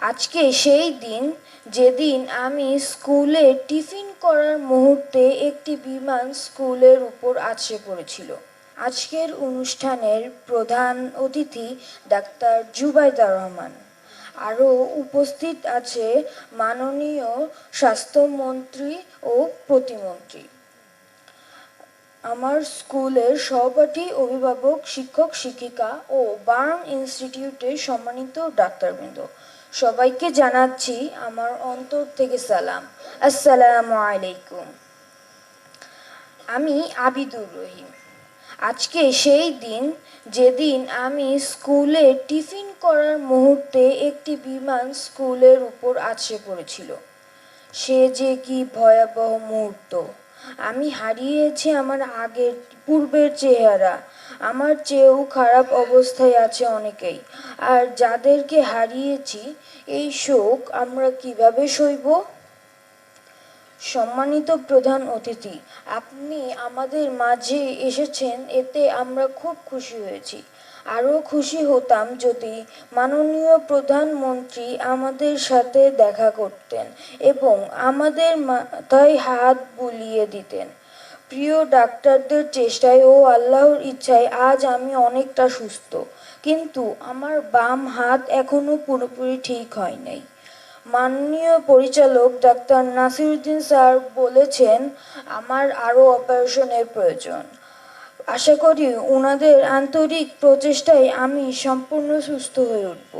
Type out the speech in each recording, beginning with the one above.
আজকে সেই দিন যেদিন আমি স্কুলে টিফিন করার মুহূর্তে একটি বিমান স্কুলের উপর আছড়ে পড়েছিল। আজকের অনুষ্ঠানের প্রধান অতিথি ডাক্তার জুবাইদা রহমান। আরও উপস্থিত আছে মাননীয় স্বাস্থ্যমন্ত্রী ও প্রতিমন্ত্রী, আমার স্কুলের সহপাঠী, অভিভাবক, শিক্ষক শিক্ষিকা ও বার্ন ইনস্টিটিউটের সম্মানিত ডাক্তারবৃন্দ, সবাইকে জানাচ্ছি আমার অন্তর থেকে সালাম। আসসালামু আলাইকুম। আমি আবিদুর রহিম। আজকে সেই দিন যেদিন আমি স্কুলে টিফিন করার মুহূর্তে একটি বিমান স্কুলের উপর আছড়ে পড়েছিল। সে যে কি ভয়াবহ মুহূর্ত! আমি হারিয়েছি আমার পূর্বের চেহারা। আমার চেয়েও খারাপ অবস্থায় আছে অনেকেই। আর যাদেরকে হারিয়েছি, এই শোক আমরা কিভাবে সইব? সম্মানিত প্রধান অতিথি, আপনি আমাদের মাঝে এসেছেন, এতে আমরা খুব খুশি হয়েছি। আরও খুশি হতাম যদি মাননীয় প্রধানমন্ত্রী আমাদের সাথে দেখা করতেন এবং আমাদের মাথায় হাত বুলিয়ে দিতেন। প্রিয় ডাক্তারদের চেষ্টায় ও আল্লাহর ইচ্ছায় আজ আমি অনেকটা সুস্থ, কিন্তু আমার বাম হাত এখনও পুরোপুরি ঠিক হয় নাই। মাননীয় পরিচালক ডাক্তার নাসিরউদ্দিন স্যার বলেছেন আমার আরও অপারেশনের প্রয়োজন। আশা করি ওনাদের আন্তরিক প্রচেষ্টায় আমি সম্পূর্ণ সুস্থ হয়ে উঠব।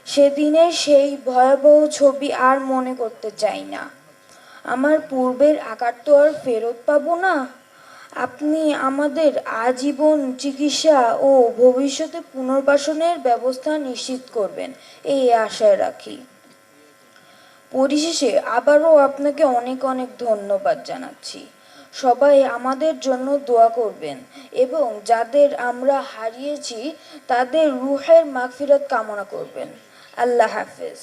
সেদিনের সেই ভয়াবহ ছবি আর মনে করতে চাই না। আমার পূর্বের আকার তো আর ফেরত পাবো না। আপনি আমাদের আজীবন চিকিৎসা ও ভবিষ্যতে পুনর্বাসনের ব্যবস্থা নিশ্চিত করবেন, এই আশায় রাখি। পরিশেষে আবারও আপনাকে অনেক অনেক ধন্যবাদ জানাচ্ছি। সবাই আমাদের জন্য দোয়া করবেন এবং যাদের আমরা হারিয়েছি তাদের রুহের মাগফিরাত কামনা করবেন। আল্লাহ হাফেজ।